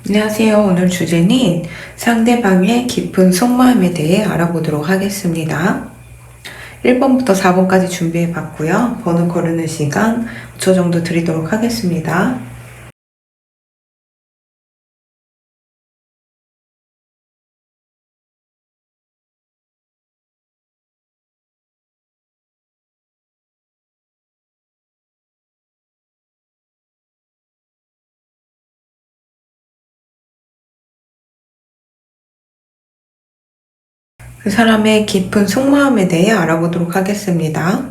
안녕하세요. 오늘 주제는 상대방의 깊은 속마음에 대해 알아보도록 하겠습니다. 1번부터 4번까지 준비해 봤고요. 번호 고르는 시간 5초 정도 드리도록 하겠습니다. 그 사람의 깊은 속마음에 대해 알아보도록 하겠습니다.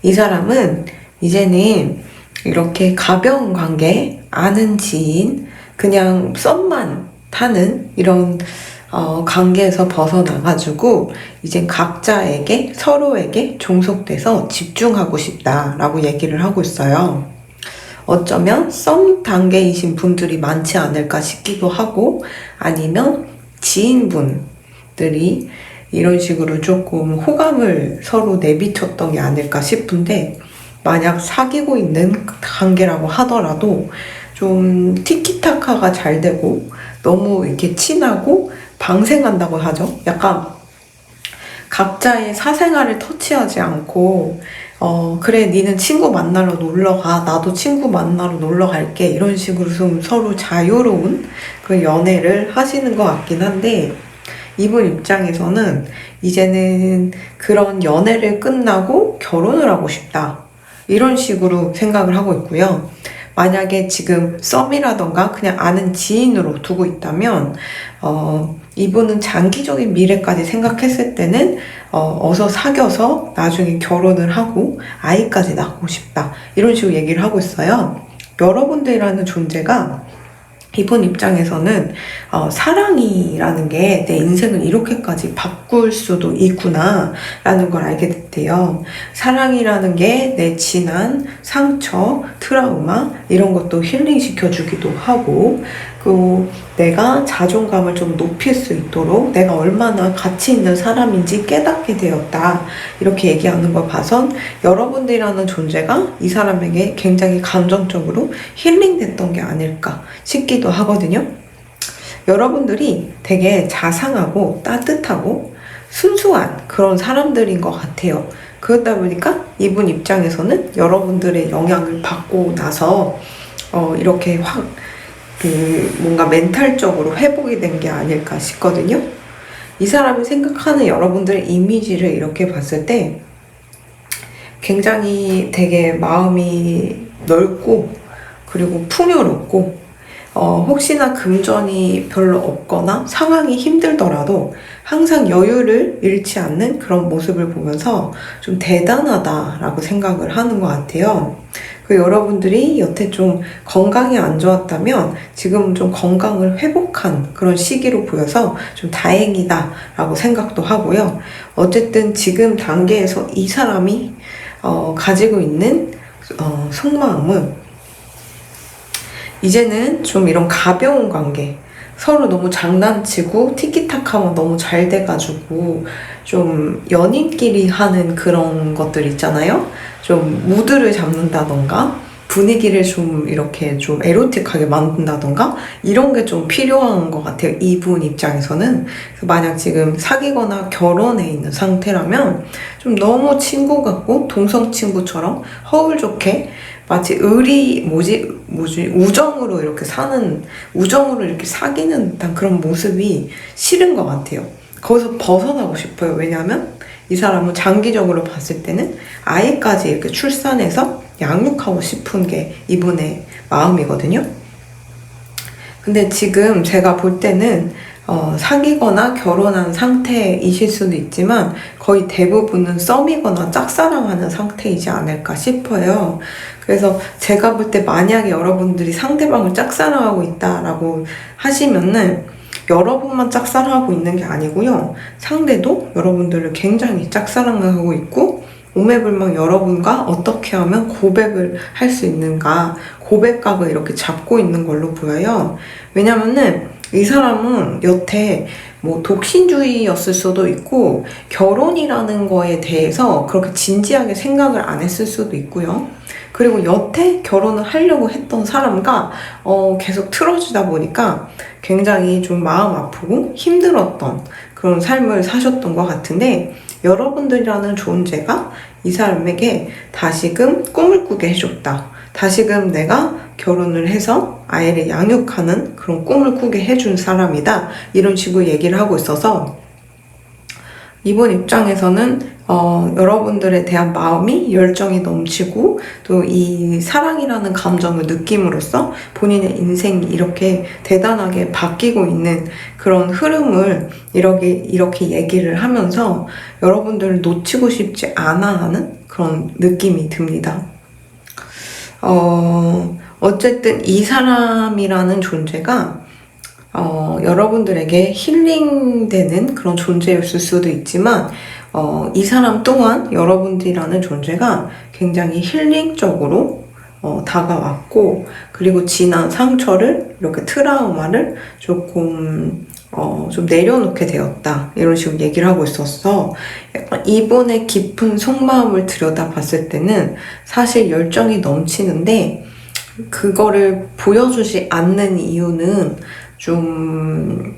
이 사람은 이제는 이렇게 가벼운 관계, 아는 지인, 그냥 썸만 타는 이런 관계에서 벗어나가지고 이제 각자에게 서로에게 종속돼서 집중하고 싶다라고 얘기를 하고 있어요. 어쩌면 썸 단계이신 분들이 많지 않을까 싶기도 하고, 아니면 지인분들이 이런 식으로 조금 호감을 서로 내비쳤던 게 아닐까 싶은데, 만약 사귀고 있는 관계라고 하더라도 좀 티키타카가 잘 되고 너무 이렇게 친하고 방생한다고 하죠. 약간 각자의 사생활을 터치하지 않고 그래 니는 친구 만나러 놀러 가, 나도 친구 만나러 놀러 갈게, 이런 식으로 좀 서로 자유로운 그 연애를 하시는 것 같긴 한데, 이분 입장에서는 이제는 그런 연애를 끝나고 결혼을 하고 싶다, 이런 식으로 생각을 하고 있고요. 만약에 지금 썸이라던가 그냥 아는 지인으로 두고 있다면 이분은 장기적인 미래까지 생각했을 때는 어서 사귀어서 나중에 결혼을 하고 아이까지 낳고 싶다, 이런 식으로 얘기를 하고 있어요. 여러분들이라는 존재가 이분 입장에서는 사랑이라는 게 내 인생을 이렇게까지 바꿀 수도 있구나 라는 걸 알게 됐대요. 사랑이라는 게 내 지난 상처, 트라우마 이런 것도 힐링시켜 주기도 하고, 그 내가 자존감을 좀 높일 수 있도록 내가 얼마나 가치 있는 사람인지 깨닫게 되었다, 이렇게 얘기하는 걸 봐선 여러분들이라는 존재가 이 사람에게 굉장히 감정적으로 힐링됐던 게 아닐까 싶기도 하거든요. 여러분들이 되게 자상하고 따뜻하고 순수한 그런 사람들인 것 같아요. 그러다 보니까 이분 입장에서는 여러분들의 영향을 받고 나서 이렇게 확 뭔가 멘탈적으로 회복이 된 게 아닐까 싶거든요. 이 사람이 생각하는 여러분들의 이미지를 이렇게 봤을 때 굉장히 되게 마음이 넓고, 그리고 풍요롭고, 혹시나 금전이 별로 없거나 상황이 힘들더라도 항상 여유를 잃지 않는 그런 모습을 보면서 좀 대단하다라고 생각을 하는 것 같아요. 그 여러분들이 여태 좀 건강이 안 좋았다면 지금 좀 건강을 회복한 그런 시기로 보여서 좀 다행이다라고 생각도 하고요. 어쨌든 지금 단계에서 이 사람이 가지고 있는 속마음은 이제는 좀 이런 가벼운 관계, 서로 너무 장난치고 티키타카만 너무 잘 돼가지고 좀 연인끼리 하는 그런 것들 있잖아요. 좀 무드를 잡는다던가 분위기를 좀 이렇게 좀 에로틱하게 만든다던가 이런 게 좀 필요한 것 같아요. 이분 입장에서는. 만약 지금 사귀거나 결혼해 있는 상태라면 좀 너무 친구 같고 동성 친구처럼 허울 좋게 마치 우정으로 이렇게 사는, 우정으로 이렇게 사귀는 듯한 그런 모습이 싫은 것 같아요. 거기서 벗어나고 싶어요. 왜냐하면 이 사람은 장기적으로 봤을 때는 아이까지 이렇게 출산해서 양육하고 싶은 게 이분의 마음이거든요. 근데 지금 제가 볼 때는 사귀거나 결혼한 상태이실 수도 있지만 거의 대부분은 썸이거나 짝사랑하는 상태이지 않을까 싶어요. 그래서 제가 볼 때 만약에 여러분들이 상대방을 짝사랑하고 있다라고 하시면은 여러분만 짝사랑하고 있는 게 아니고요. 상대도 여러분들을 굉장히 짝사랑하고 있고, 오매불망 여러분과 어떻게 하면 고백을 할 수 있는가, 고백각을 이렇게 잡고 있는 걸로 보여요. 왜냐면은 이 사람은 여태 뭐 독신주의였을 수도 있고 결혼이라는 거에 대해서 그렇게 진지하게 생각을 안 했을 수도 있고요. 그리고 여태 결혼을 하려고 했던 사람과 계속 틀어지다 보니까 굉장히 좀 마음 아프고 힘들었던 그런 삶을 사셨던 것 같은데, 여러분들이라는 존재가 이 사람에게 다시금 꿈을 꾸게 해줬다. 다시금 내가 결혼을 해서 아이를 양육하는 그런 꿈을 꾸게 해준 사람이다. 이런 식으로 얘기를 하고 있어서, 이번 입장에서는 여러분들에 대한 마음이 열정이 넘치고 또 이 사랑이라는 감정을 느낌으로써 본인의 인생이 이렇게 대단하게 바뀌고 있는 그런 흐름을 이렇게 얘기를 하면서 여러분들을 놓치고 싶지 않아 하는 그런 느낌이 듭니다. 어쨌든 이 사람이라는 존재가 여러분들에게 힐링되는 그런 존재였을 수도 있지만, 이 사람 또한 여러분들이라는 존재가 굉장히 힐링적으로 다가왔고, 그리고 지난 상처를, 이렇게 트라우마를 조금 좀 내려놓게 되었다. 이런 식으로 얘기를 하고 있었어. 약간 이분의 깊은 속마음을 들여다봤을 때는 사실 열정이 넘치는데, 그거를 보여주지 않는 이유는 좀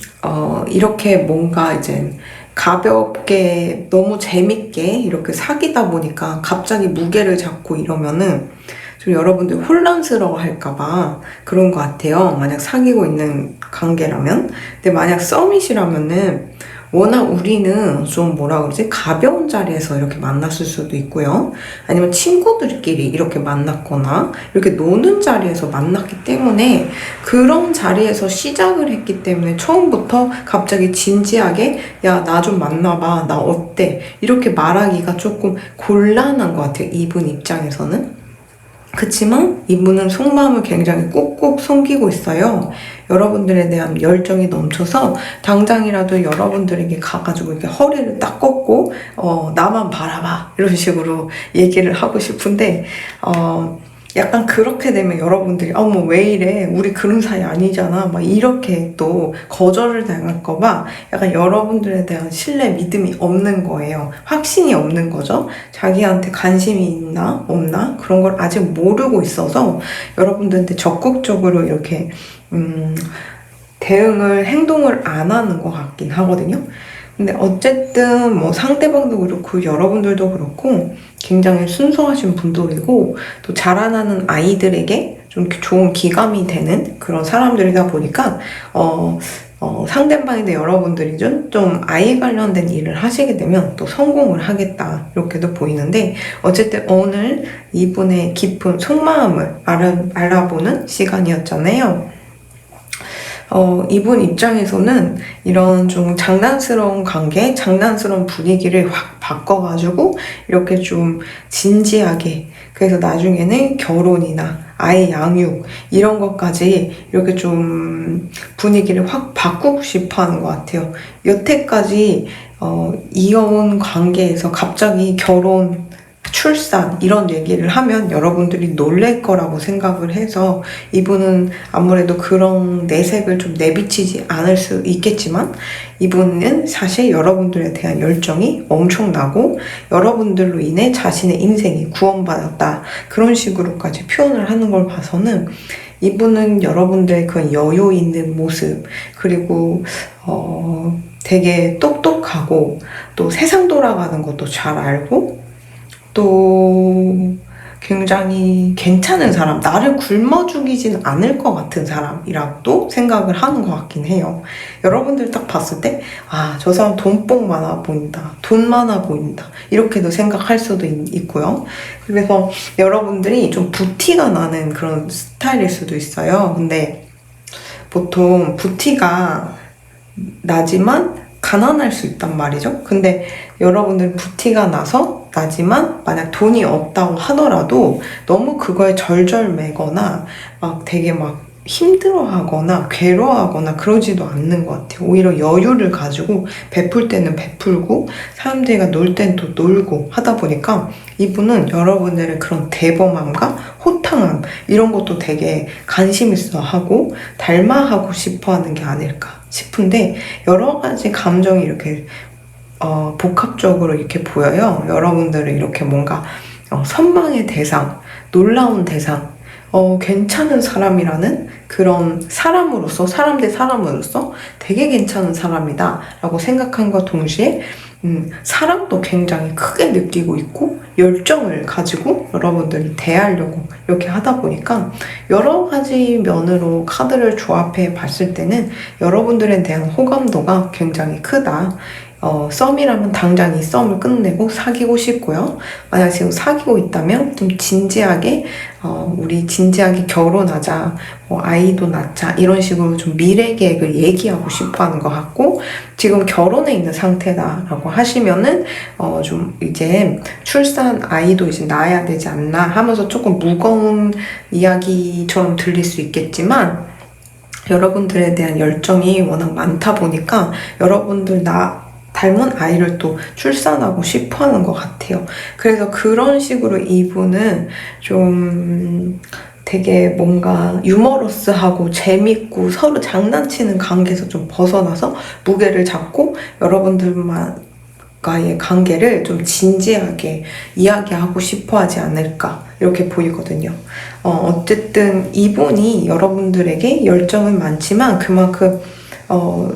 이렇게 뭔가 이제 가볍게 너무 재밌게 이렇게 사귀다 보니까 갑자기 무게를 잡고 이러면은 좀 여러분들 혼란스러워 할까봐 그런 것 같아요. 만약 사귀고 있는 관계라면. 근데 만약 썸밋이라면은 워낙 우리는 좀 뭐라 그러지? 가벼운 자리에서 이렇게 만났을 수도 있고요. 아니면 친구들끼리 이렇게 만났거나 이렇게 노는 자리에서 만났기 때문에, 그런 자리에서 시작을 했기 때문에 처음부터 갑자기 진지하게 야, 나 좀 만나봐. 나 어때? 이렇게 말하기가 조금 곤란한 것 같아요. 이분 입장에서는. 그치만 이분은 속마음을 굉장히 꾹꾹 숨기고 있어요. 여러분들에 대한 열정이 넘쳐서 당장이라도 여러분들에게 가가지고 이렇게 허리를 딱 꺾고 나만 바라봐 이런 식으로 얘기를 하고 싶은데, 약간 그렇게 되면 여러분들이 어머 왜 이래, 우리 그런 사이 아니잖아, 막 이렇게 또 거절을 당할까봐 약간 여러분들에 대한 신뢰 믿음이 없는 거예요. 확신이 없는 거죠. 자기한테 관심이 있나 없나 그런 걸 아직 모르고 있어서 여러분들한테 적극적으로 이렇게 행동을 안 하는 것 같긴 하거든요. 근데 어쨌든 뭐 상대방도 그렇고 여러분들도 그렇고 굉장히 순수하신 분들이고, 또 자라나는 아이들에게 좀 좋은 기감이 되는 그런 사람들이다 보니까 상대방인데 여러분들이 좀 아이 관련된 일을 하시게 되면 또 성공을 하겠다 이렇게도 보이는데, 어쨌든 오늘 이분의 깊은 속마음을 알아보는 시간이었잖아요. 이분 입장에서는 이런 좀 장난스러운 관계, 장난스러운 분위기를 확 바꿔가지고 이렇게 좀 진지하게, 그래서 나중에는 결혼이나 아이 양육 이런 것까지 이렇게 좀 분위기를 확 바꾸고 싶어 하는 것 같아요. 여태까지 이어온 관계에서 갑자기 결혼, 출산 이런 얘기를 하면 여러분들이 놀랄 거라고 생각을 해서 이분은 아무래도 그런 내색을 좀 내비치지 않을 수 있겠지만, 이분은 사실 여러분들에 대한 열정이 엄청나고 여러분들로 인해 자신의 인생이 구원받았다 그런 식으로까지 표현을 하는 걸 봐서는, 이분은 여러분들의 그 여유 있는 모습, 그리고 되게 똑똑하고 또 세상 돌아가는 것도 잘 알고 또 굉장히 괜찮은 사람, 나를 굶어 죽이진 않을 것 같은 사람이라고도 생각을 하는 것 같긴 해요. 여러분들 딱 봤을 때 저 사람 돈복 많아 보인다, 돈 많아 보인다 이렇게도 생각할 수도 있고요. 그래서 여러분들이 좀 부티가 나는 그런 스타일일 수도 있어요. 근데 보통 부티가 나지만 가난할 수 있단 말이죠. 근데 여러분들 부티가 나지만 만약 돈이 없다고 하더라도 너무 그거에 절절매거나 막 되게 막 힘들어하거나 괴로워하거나 그러지도 않는 것 같아요. 오히려 여유를 가지고 베풀 때는 베풀고 사람들과 놀 때는 또 놀고 하다 보니까 이분은 여러분들의 그런 대범함과 호탕함 이런 것도 되게 관심 있어 하고 닮아하고 싶어 하는 게 아닐까 싶은데, 여러 가지 감정이 이렇게 복합적으로 이렇게 보여요. 여러분들은 이렇게 뭔가 선망의 대상, 놀라운 대상, 괜찮은 사람이라는 그런 사람으로서, 사람 대 사람으로서 되게 괜찮은 사람이다 라고 생각함과 동시에 사랑도 굉장히 크게 느끼고 있고 열정을 가지고 여러분들이 대하려고 이렇게 하다 보니까 여러 가지 면으로 카드를 조합해 봤을 때는 여러분들에 대한 호감도가 굉장히 크다. 썸이라면 당장 이 썸을 끝내고 사귀고 싶고요. 만약 지금 사귀고 있다면 좀 진지하게 우리 진지하게 결혼하자, 아이도 낳자 이런 식으로 좀 미래 계획을 얘기하고 싶어하는 것 같고, 지금 결혼해 있는 상태다라고 하시면은 좀 이제 출산 아이도 이제 낳아야 되지 않나 하면서 조금 무거운 이야기처럼 들릴 수 있겠지만, 여러분들에 대한 열정이 워낙 많다 보니까 여러분들 닮은 아이를 또 출산하고 싶어 하는 것 같아요. 그래서 그런 식으로 이분은 좀 되게 뭔가 유머러스하고 재밌고 서로 장난치는 관계에서 좀 벗어나서 무게를 잡고 여러분들과의 관계를 좀 진지하게 이야기하고 싶어 하지 않을까 이렇게 보이거든요. 어쨌든 이분이 여러분들에게 열정은 많지만 그만큼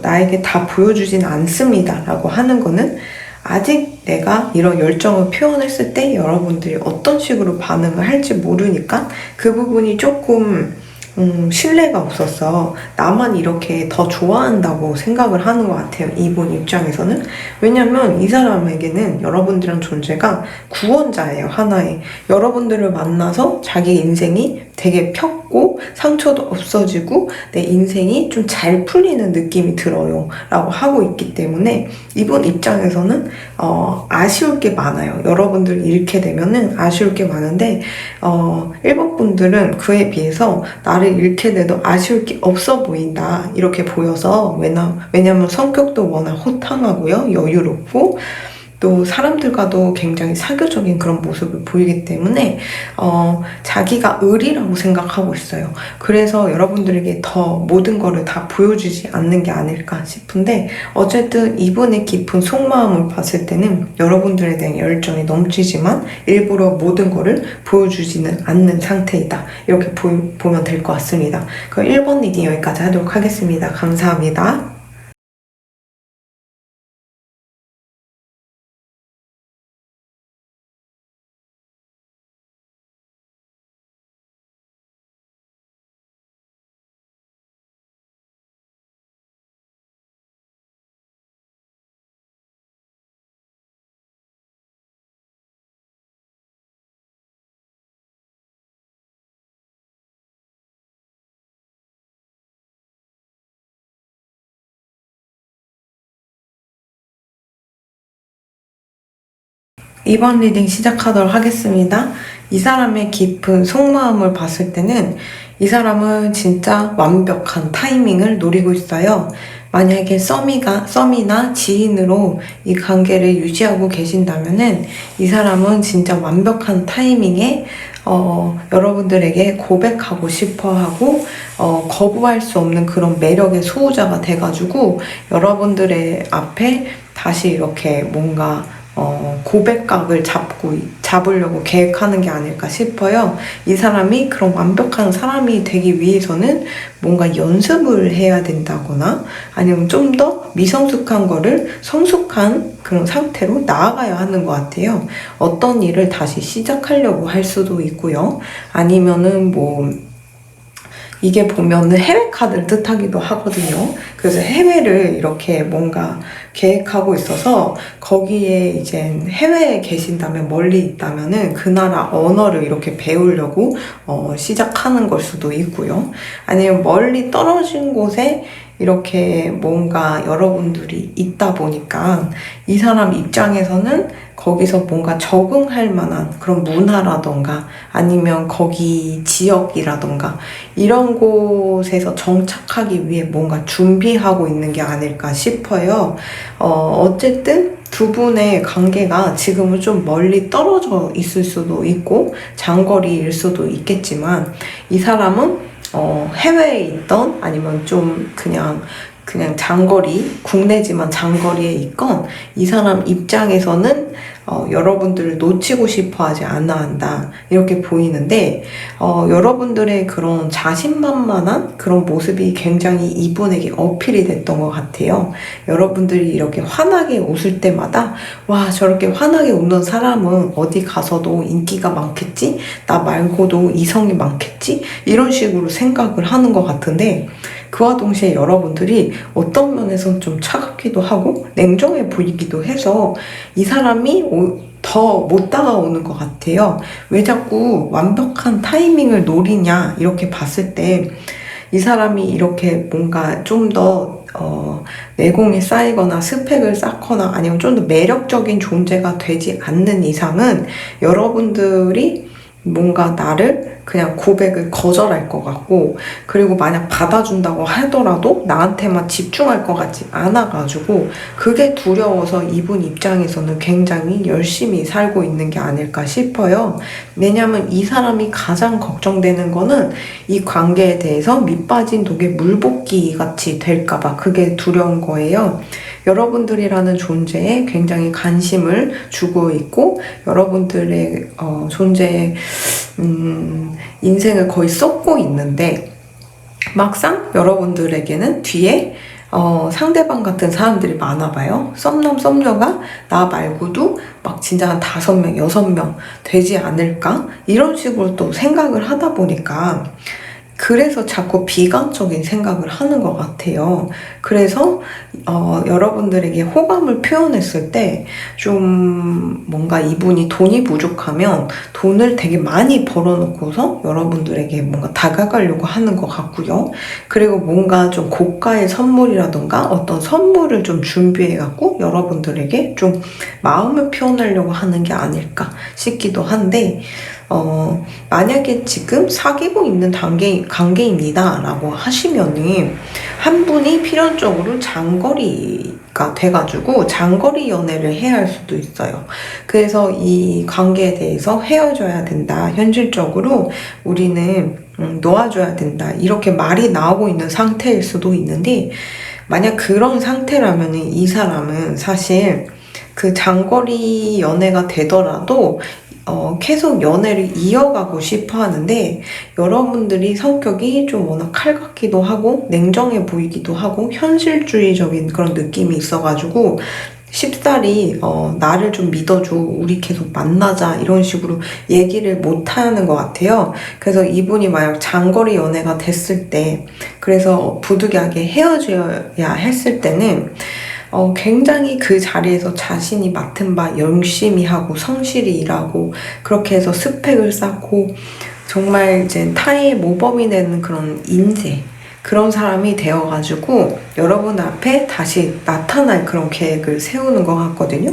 나에게 다 보여주진 않습니다 라고 하는 거는 아직 내가 이런 열정을 표현했을 때 여러분들이 어떤 식으로 반응을 할지 모르니까 그 부분이 조금 신뢰가 없어서 나만 이렇게 더 좋아한다고 생각을 하는 것 같아요. 이분 입장에서는. 왜냐면 이 사람에게는 여러분들이랑 존재가 구원자예요. 하나의. 여러분들을 만나서 자기 인생이 되게 폈고 상처도 없어지고 내 인생이 좀 잘 풀리는 느낌이 들어요 라고 하고 있기 때문에 이분 입장에서는 아쉬울 게 많아요. 여러분들 잃게 되면은 아쉬울 게 많은데 1번 분들은 그에 비해서 나를 잃게 돼도 아쉬울 게 없어 보인다 이렇게 보여서, 왜냐면 성격도 워낙 호탕하고요, 여유롭고 또 사람들과도 굉장히 사교적인 그런 모습을 보이기 때문에 자기가 을이라고 생각하고 있어요. 그래서 여러분들에게 더 모든 거를 다 보여주지 않는 게 아닐까 싶은데, 어쨌든 이분의 깊은 속마음을 봤을 때는 여러분들에 대한 열정이 넘치지만 일부러 모든 거를 보여주지는 않는 상태이다 이렇게 보면 될 것 같습니다. 그럼 1번 리딩 여기까지 하도록 하겠습니다. 감사합니다. 2번 리딩 시작하도록 하겠습니다. 이 사람의 깊은 속마음을 봤을 때는 이 사람은 진짜 완벽한 타이밍을 노리고 있어요. 만약에 썸이나 지인으로 이 관계를 유지하고 계신다면은 이 사람은 진짜 완벽한 타이밍에 여러분들에게 고백하고 싶어 하고 거부할 수 없는 그런 매력의 소유자가 돼가지고 여러분들의 앞에 다시 이렇게 뭔가 고백각을 잡으려고 계획하는 게 아닐까 싶어요. 이 사람이 그런 완벽한 사람이 되기 위해서는 뭔가 연습을 해야 된다거나 아니면 좀 더 미성숙한 거를 성숙한 그런 상태로 나아가야 하는 것 같아요. 어떤 일을 다시 시작하려고 할 수도 있고요. 아니면은 이게 보면은 해외 카드를 뜻하기도 하거든요. 그래서 해외를 이렇게 뭔가 계획하고 있어서 거기에 이제 해외에 계신다면, 멀리 있다면은 그 나라 언어를 이렇게 배우려고 시작하는 걸 수도 있고요. 아니면 멀리 떨어진 곳에 이렇게 뭔가 여러분들이 있다 보니까 이 사람 입장에서는 거기서 뭔가 적응할 만한 그런 문화라던가 아니면 거기 지역이라던가 이런 곳에서 정착하기 위해 뭔가 준비하고 있는 게 아닐까 싶어요. 어쨌든 두 분의 관계가 지금은 좀 멀리 떨어져 있을 수도 있고 장거리일 수도 있겠지만 이 사람은 해외에 있던 아니면 좀 그냥 장거리, 국내지만 장거리에 있건 이 사람 입장에서는 여러분들을 놓치고 싶어 하지 않아 한다. 이렇게 보이는데, 여러분들의 그런 자신만만한 그런 모습이 굉장히 이분에게 어필이 됐던 것 같아요. 여러분들이 이렇게 환하게 웃을 때마다, 와, 저렇게 환하게 웃는 사람은 어디 가서도 인기가 많겠지? 나 말고도 이성이 많겠지? 이런 식으로 생각을 하는 것 같은데, 그와 동시에 여러분들이 어떤 면에서는 좀 차갑기도 하고 냉정해 보이기도 해서 이 사람이 더 못 다가오는 것 같아요. 왜 자꾸 완벽한 타이밍을 노리냐 이렇게 봤을 때 이 사람이 이렇게 뭔가 좀 더 내공이 쌓이거나 스펙을 쌓거나 아니면 좀 더 매력적인 존재가 되지 않는 이상은 여러분들이 뭔가 나를 그냥 고백을 거절할 것 같고, 그리고 만약 받아준다고 하더라도 나한테만 집중할 것 같지 않아가지고 그게 두려워서 이분 입장에서는 굉장히 열심히 살고 있는 게 아닐까 싶어요. 왜냐면 이 사람이 가장 걱정되는 거는 이 관계에 대해서 밑빠진 독에 물볶이 같이 될까봐 그게 두려운 거예요. 여러분들이라는 존재에 굉장히 관심을 주고 있고 여러분들의 존재에 인생을 거의 쏟고 있는데 막상 여러분들에게는 뒤에 상대방 같은 사람들이 많아 봐요. 썸남 썸녀가 나 말고도 막 진짜 한 5명, 6명 되지 않을까? 이런 식으로 또 생각을 하다 보니까 그래서 자꾸 비관적인 생각을 하는 것 같아요. 그래서 여러분들에게 호감을 표현했을 때 좀 뭔가 이분이 돈이 부족하면 돈을 되게 많이 벌어놓고서 여러분들에게 뭔가 다가가려고 하는 것 같고요. 그리고 뭔가 좀 고가의 선물이라던가 어떤 선물을 좀 준비해갖고 여러분들에게 좀 마음을 표현하려고 하는 게 아닐까 싶기도 한데 만약에 지금 사귀고 있는 관계입니다 라고 하시면은 한 분이 필연적으로 장거리가 돼가지고 장거리 연애를 해야 할 수도 있어요. 그래서 이 관계에 대해서 헤어져야 된다. 현실적으로 우리는 놓아줘야 된다. 이렇게 말이 나오고 있는 상태일 수도 있는데 만약 그런 상태라면 이 사람은 사실 그 장거리 연애가 되더라도 계속 연애를 이어가고 싶어 하는데 여러분들이 성격이 좀 워낙 칼 같기도 하고 냉정해 보이기도 하고 현실주의적인 그런 느낌이 있어가지고 쉽사리 나를 좀 믿어줘, 우리 계속 만나자 이런 식으로 얘기를 못 하는 것 같아요. 그래서 이분이 만약 장거리 연애가 됐을 때 그래서 부득이하게 헤어져야 했을 때는 굉장히 그 자리에서 자신이 맡은 바 열심히 하고 성실히 일하고 그렇게 해서 스펙을 쌓고 정말 이제 타의 모범이 되는 그런 인재 그런 사람이 되어가지고 여러분 앞에 다시 나타날 그런 계획을 세우는 것 같거든요.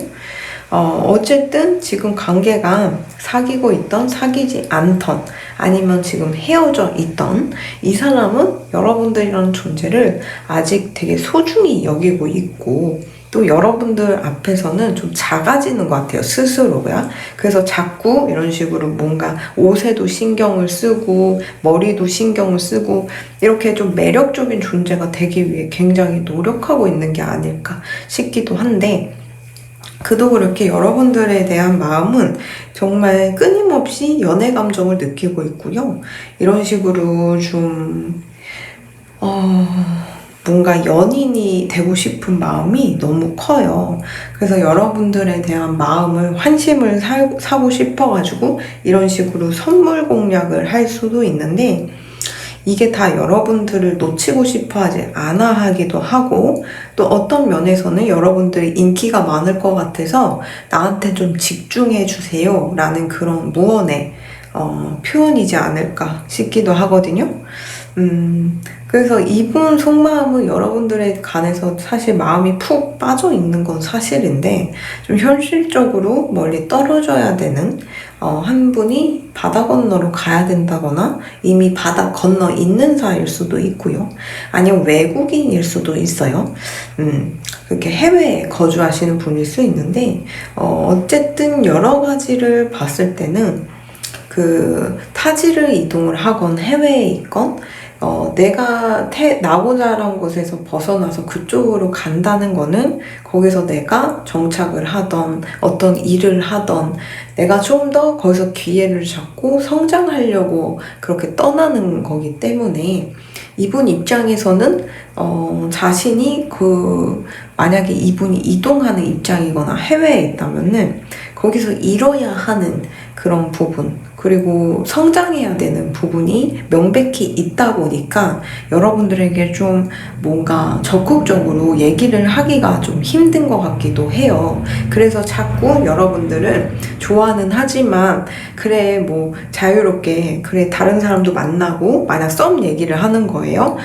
어쨌든 지금 관계가 사귀고 있던 사귀지 않던 아니면 지금 헤어져 있던 이 사람은 여러분들이라는 존재를 아직 되게 소중히 여기고 있고 또 여러분들 앞에서는 좀 작아지는 것 같아요, 스스로가. 그래서 자꾸 이런 식으로 뭔가 옷에도 신경을 쓰고 머리도 신경을 쓰고 이렇게 좀 매력적인 존재가 되기 위해 굉장히 노력하고 있는 게 아닐까 싶기도 한데 그도 그렇게 여러분들에 대한 마음은 정말 끊임없이 연애 감정을 느끼고 있고요. 이런 식으로 좀 뭔가 연인이 되고 싶은 마음이 너무 커요. 그래서 여러분들에 대한 마음을 환심을 사고 싶어가지고 이런 식으로 선물 공략을 할 수도 있는데 이게 다 여러분들을 놓치고 싶어 하지 않아 하기도 하고 또 어떤 면에서는 여러분들이 인기가 많을 것 같아서 나한테 좀 집중해 주세요 라는 그런 무언의 표현이지 않을까 싶기도 하거든요. 그래서 이분 속마음은 여러분들에 관해서 사실 마음이 푹 빠져 있는 건 사실인데 좀 현실적으로 멀리 떨어져야 되는 한 분이 바다 건너로 가야 된다거나 이미 바다 건너 있는 사이일 수도 있고요. 아니면 외국인일 수도 있어요. 그렇게 해외에 거주하시는 분일 수 있는데 어쨌든 여러 가지를 봤을 때는 그 타지를 이동을 하건 해외에 있건 내가 나고 자란 곳에서 벗어나서 그쪽으로 간다는 거는 거기서 내가 정착을 하던 어떤 일을 하던 내가 좀 더 거기서 기회를 잡고 성장하려고 그렇게 떠나는 거기 때문에 이분 입장에서는 자신이 만약에 이분이 이동하는 입장이거나 해외에 있다면은 거기서 이뤄야 하는 그런 부분, 그리고 성장해야 되는 부분이 명백히 있다 보니까 여러분들에게 좀 뭔가 적극적으로 얘기를 하기가 좀 힘든 것 같기도 해요. 그래서 자꾸 여러분들은 좋아는 하지만 그래 뭐 자유롭게 그래 다른 사람도 만나고 만약 썸 얘기를 하는 거예요.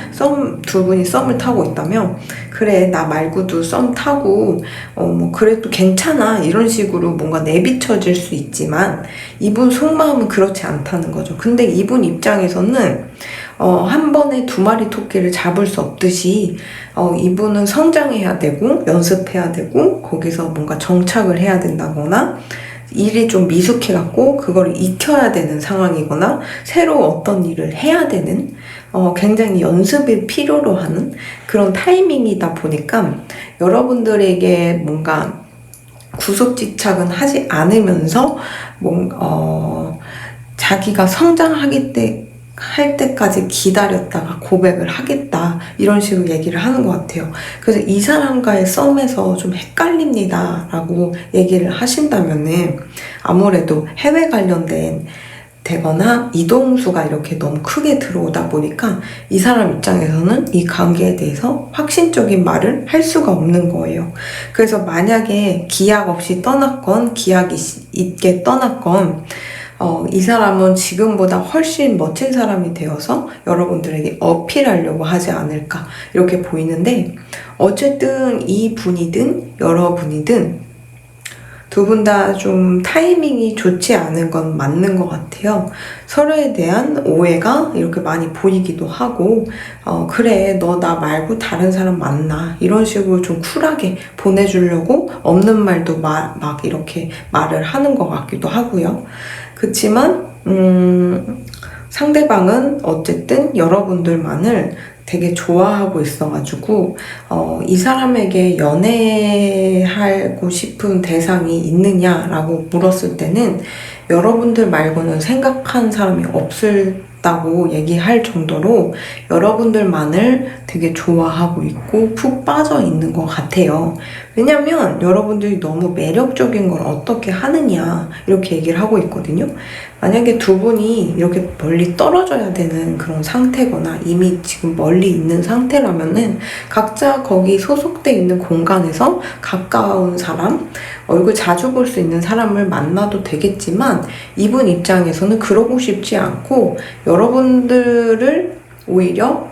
두 분이 썸을 타고 있다면 그래 나 말고도 썸 타고 뭐 그래도 괜찮아 이런 식으로 뭔가 내비쳐질 수 있지만 이분 속마음은 그렇지 않다는 거죠. 근데 이분 입장에서는 한 번에 두 마리 토끼를 잡을 수 없듯이 이분은 성장해야 되고 연습해야 되고 거기서 뭔가 정착을 해야 된다거나 일이 좀 미숙해갖고 그걸 익혀야 되는 상황이거나 새로 어떤 일을 해야 되는 굉장히 연습을 필요로 하는 그런 타이밍이다 보니까 여러분들에게 뭔가 구속집착은 하지 않으면서 자기가 할 때까지 기다렸다가 고백을 하겠다 이런 식으로 얘기를 하는 것 같아요. 그래서 이 사람과의 썸에서 좀 헷갈립니다 라고 얘기를 하신다면은 아무래도 해외 관련된 되거나 이동수가 이렇게 너무 크게 들어오다 보니까 이 사람 입장에서는 이 관계에 대해서 확신적인 말을 할 수가 없는 거예요. 그래서 만약에 기약 없이 떠났건 기약이 있게 떠났건 이 사람은 지금보다 훨씬 멋진 사람이 되어서 여러분들에게 어필하려고 하지 않을까 이렇게 보이는데 어쨌든 이 분이든 여러분이든 두 분 다 좀 타이밍이 좋지 않은 건 맞는 것 같아요. 서로에 대한 오해가 이렇게 많이 보이기도 하고 그래 너 나 말고 다른 사람 만나 이런 식으로 좀 쿨하게 보내주려고 없는 말도 막 이렇게 말을 하는 것 같기도 하고요. 그치만 상대방은 어쨌든 여러분들만을 되게 좋아하고 있어가지고 이 사람에게 연애하고 싶은 대상이 있느냐라고 물었을 때는 여러분들 말고는 생각한 사람이 없다고 얘기할 정도로 여러분들만을 되게 좋아하고 있고 푹 빠져 있는 것 같아요. 왜냐면 여러분들이 너무 매력적인 걸 어떻게 하느냐 이렇게 얘기를 하고 있거든요. 만약에 두 분이 이렇게 멀리 떨어져야 되는 그런 상태거나 이미 지금 멀리 있는 상태라면은 각자 거기 소속돼 있는 공간에서 가까운 사람, 얼굴 자주 볼 수 있는 사람을 만나도 되겠지만 이분 입장에서는 그러고 싶지 않고 여러분들을 오히려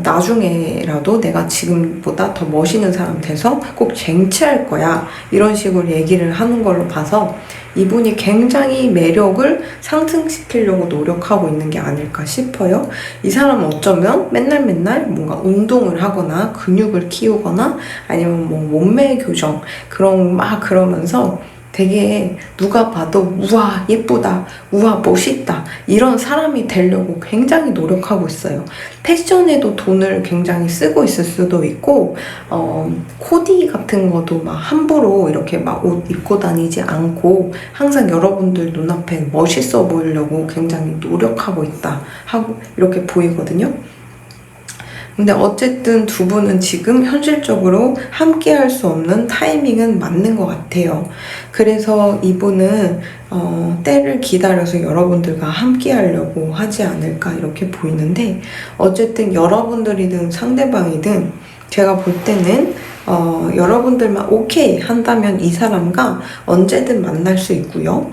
나중에라도 내가 지금보다 더 멋있는 사람 돼서 꼭 쟁취할 거야 이런 식으로 얘기를 하는 걸로 봐서 이분이 굉장히 매력을 상승시키려고 노력하고 있는 게 아닐까 싶어요. 이 사람은 어쩌면 맨날 뭔가 운동을 하거나 근육을 키우거나 아니면 뭐 몸매 교정 그러면서 되게 누가 봐도 우와 예쁘다, 우와 멋있다 이런 사람이 되려고 굉장히 노력하고 있어요. 패션에도 돈을 굉장히 쓰고 있을 수도 있고 코디 같은 것도 막 함부로 이렇게 막 옷 입고 다니지 않고 항상 여러분들 눈앞에 멋있어 보이려고 굉장히 노력하고 있다 하고 이렇게 보이거든요. 근데 어쨌든 두 분은 지금 현실적으로 함께 할 수 없는 타이밍은 맞는 것 같아요. 그래서 이분은 때를 기다려서 여러분들과 함께 하려고 하지 않을까 이렇게 보이는데 어쨌든 여러분들이든 상대방이든 제가 볼 때는 여러분들만 오케이 한다면 이 사람과 언제든 만날 수 있고요.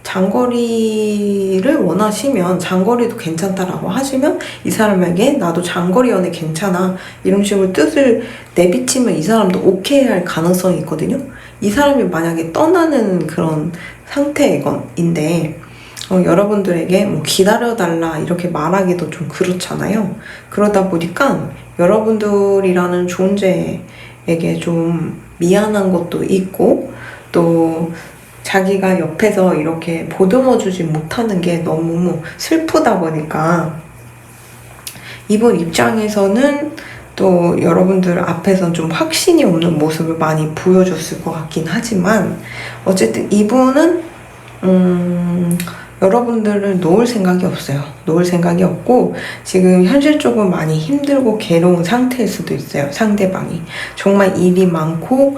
장거리를 원하시면 장거리도 괜찮다라고 하시면 이 사람에게 나도 장거리 연애 괜찮아 이런 식으로 뜻을 내비치면 이 사람도 오케이 할 가능성이 있거든요. 이 사람이 만약에 떠나는 그런 상태인데 여러분들에게 뭐 기다려달라 이렇게 말하기도 좀 그렇잖아요. 그러다 보니까 여러분들이라는 존재에게 좀 미안한 것도 있고 또 자기가 옆에서 이렇게 보듬어주지 못하는 게 너무 슬프다 보니까 이분 입장에서는 또 여러분들 앞에선 좀 확신이 없는 모습을 많이 보여줬을 것 같긴 하지만 어쨌든 이분은 여러분들을 놓을 생각이 없어요. 놓을 생각이 없고 지금 현실적으로 많이 힘들고 괴로운 상태일 수도 있어요. 상대방이. 정말 일이 많고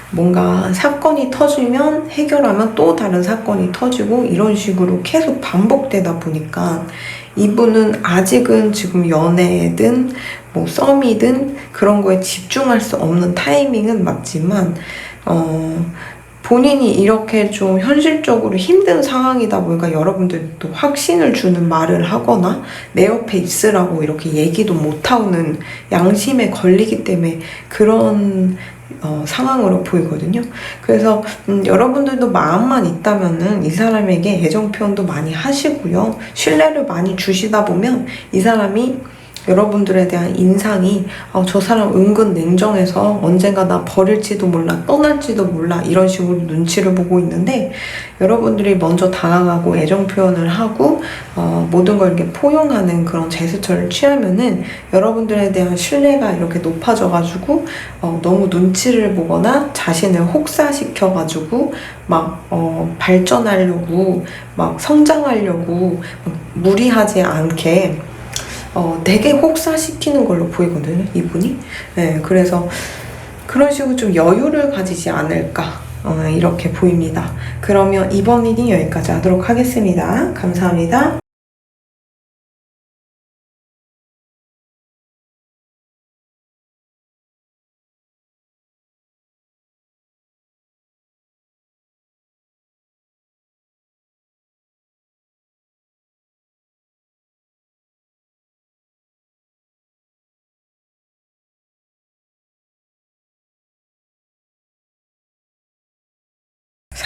뭔가 사건이 터지면 해결하면 또 다른 사건이 터지고 이런 식으로 계속 반복되다 보니까 이분은 아직은 지금 연애든 뭐 썸이든 그런 거에 집중할 수 없는 타이밍은 맞지만 본인이 이렇게 좀 현실적으로 힘든 상황이다 보니까 여러분들도 확신을 주는 말을 하거나 내 옆에 있으라고 이렇게 얘기도 못하는 양심에 걸리기 때문에 그런 상황으로 보이거든요. 그래서 여러분들도 마음만 있다면은 이 사람에게 애정 표현도 많이 하시고요. 신뢰를 많이 주시다 보면 이 사람이 여러분들에 대한 인상이 저 사람 은근 냉정해서 언젠가 나 버릴지도 몰라 떠날지도 몰라 이런 식으로 눈치를 보고 있는데 여러분들이 먼저 다가가고 애정 표현을 하고 모든 걸 이렇게 포용하는 그런 제스처를 취하면은 여러분들에 대한 신뢰가 이렇게 높아져가지고 너무 눈치를 보거나 자신을 혹사시켜가지고 막 발전하려고 막 성장하려고 무리하지 않게 되게 혹사시키는 걸로 보이거든요, 이분이. 네, 그래서 그런 식으로 좀 여유를 가지지 않을까, 이렇게 보입니다. 그러면 이번 리딩 여기까지 하도록 하겠습니다. 감사합니다.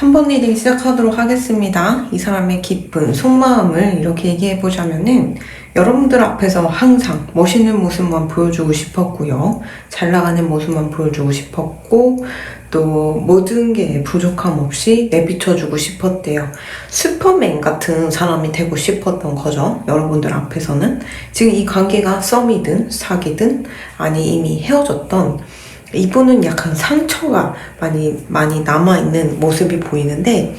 3번 리딩 시작하도록 하겠습니다. 이 사람의 깊은 속마음을 이렇게 얘기해보자면은 여러분들 앞에서 항상 멋있는 모습만 보여주고 싶었고요. 잘 나가는 모습만 보여주고 싶었고 또 모든 게 부족함 없이 내비쳐주고 싶었대요. 슈퍼맨 같은 사람이 되고 싶었던 거죠. 여러분들 앞에서는. 지금 이 관계가 썸이든 사귀든 아니 이미 헤어졌던 이분은 약간 상처가 많이 남아있는 모습이 보이는데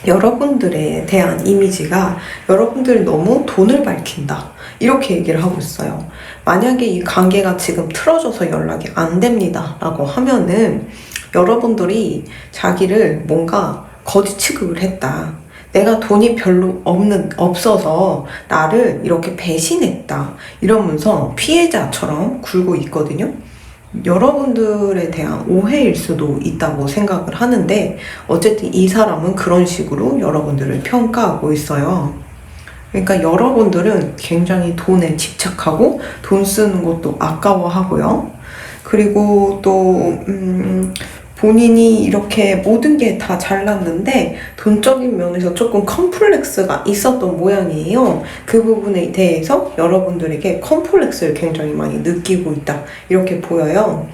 여러분들에 대한 이미지가 여러분들 너무 돈을 밝힌다 이렇게 얘기를 하고 있어요. 만약에 이 관계가 지금 틀어져서 연락이 안 됩니다 라고 하면은 여러분들이 자기를 뭔가 거지 취급을 했다. 내가 돈이 별로 없어서 나를 이렇게 배신했다. 이러면서 피해자처럼 굴고 있거든요. 여러분들에 대한 오해일 수도 있다고 생각을 하는데 어쨌든 이 사람은 그런 식으로 여러분들을 평가하고 있어요. 그러니까 여러분들은 굉장히 돈에 집착하고 돈 쓰는 것도 아까워하고요. 그리고 또 본인이 이렇게 모든 게 다 잘났는데 돈적인 면에서 조금 컴플렉스가 있었던 모양이에요. 그 부분에 대해서 여러분들에게 컴플렉스를 굉장히 많이 느끼고 있다. 이렇게 보여요.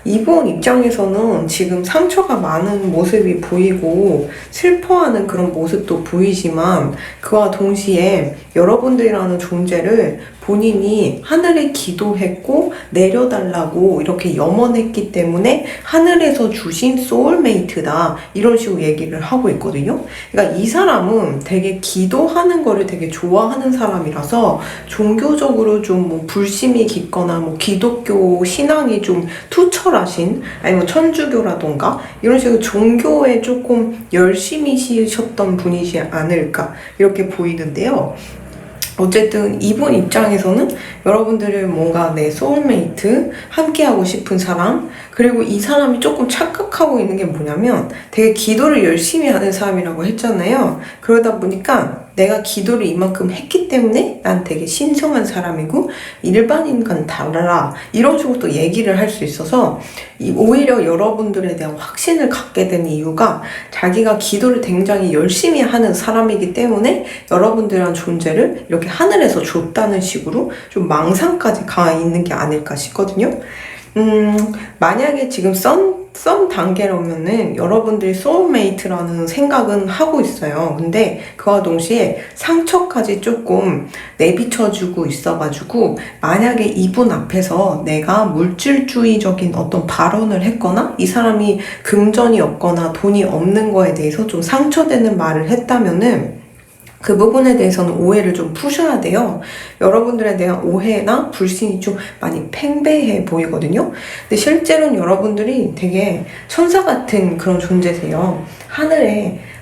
이분 입장에서는 지금 상처가 많은 모습이 보이고 슬퍼하는 그런 모습도 보이지만 그와 동시에 여러분들이라는 존재를 본인이 하늘에 기도했고 내려달라고 이렇게 염원했기 때문에 하늘에서 주신 소울메이트다 이런 식으로 얘기를 하고 있거든요. 그러니까 이 사람은 되게 기도하는 거를 되게 좋아하는 사람이라서 종교적으로 좀 뭐 불심이 깊거나 뭐 기독교 신앙이 좀 투철하신 아니면 천주교라던가 이런 식으로 종교에 조금 열심히시셨던 분이지 않을까 이렇게 보이는데요. 어쨌든 이분 입장에서는 여러분들을 뭔가 내 소울메이트, 함께하고 싶은 사람, 그리고 이 사람이 조금 착각하고 있는 게 뭐냐면 되게 기도를 열심히 하는 사람이라고 했잖아요. 그러다 보니까 내가 기도를 이만큼 했기 때문에 난 되게 신성한 사람이고 일반인과는 달라 이런 식으로 또 얘기를 할 수 있어서 오히려 여러분들에 대한 확신을 갖게 된 이유가 자기가 기도를 굉장히 열심히 하는 사람이기 때문에 여러분들이란 존재를 이렇게 하늘에서 줬다는 식으로 좀 망상까지 가 있는 게 아닐까 싶거든요. 만약에 지금 썸 단계라면은 여러분들이 소울메이트라는 생각은 하고 있어요. 근데 그와 동시에 상처까지 조금 내비쳐주고 있어가지고 만약에 이분 앞에서 내가 물질주의적인 어떤 발언을 했거나 이 사람이 금전이 없거나 돈이 없는 거에 대해서 좀 상처되는 말을 했다면은 그 부분에 대해서는 오해를 좀 푸셔야 돼요. 여러분들에 대한 오해나 불신이 좀 많이 팽배해 보이거든요. 근데 실제로는 여러분들이 되게 천사 같은 그런 존재세요.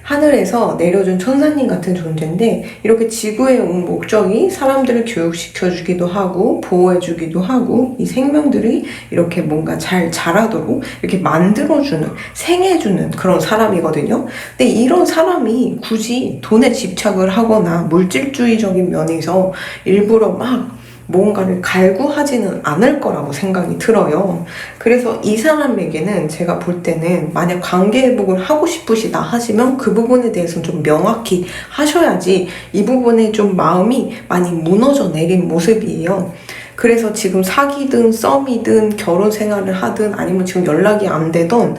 하늘에서 내려준 천사님 같은 존재인데 이렇게 지구에 온 목적이 사람들을 교육시켜주기도 하고 보호해주기도 하고 이 생명들이 이렇게 뭔가 잘 자라도록 이렇게 만들어주는 생해주는 그런 사람이거든요. 근데 이런 사람이 굳이 돈에 집착을 하거나 물질주의적인 면에서 일부러 막 뭔가를 갈구하지는 않을 거라고 생각이 들어요. 그래서 이 사람에게는 제가 볼 때는 만약 관계 회복을 하고 싶으시다 하시면 그 부분에 대해서는 좀 명확히 하셔야지 이 부분에 좀 마음이 많이 무너져 내린 모습이에요. 그래서 지금 사귀든 썸이든 결혼 생활을 하든 아니면 지금 연락이 안 되던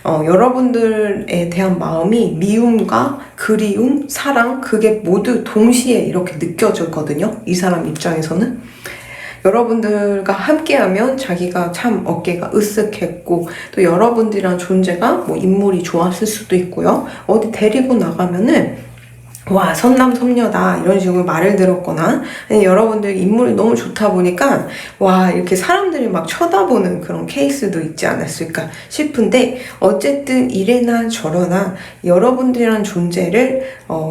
여러분들에 대한 마음이 미움과 그리움, 사랑 그게 모두 동시에 이렇게 느껴졌거든요. 이 사람 입장에서는. 여러분들과 함께하면 자기가 참 어깨가 으쓱했고 또 여러분들이란 존재가 뭐 인물이 좋았을 수도 있고요. 어디 데리고 나가면은 와 선남선녀다 이런 식으로 말을 들었거나 여러분들 인물이 너무 좋다 보니까 와 이렇게 사람들이 막 쳐다보는 그런 케이스도 있지 않았을까 싶은데 어쨌든 이래나 저러나 여러분들이란 존재를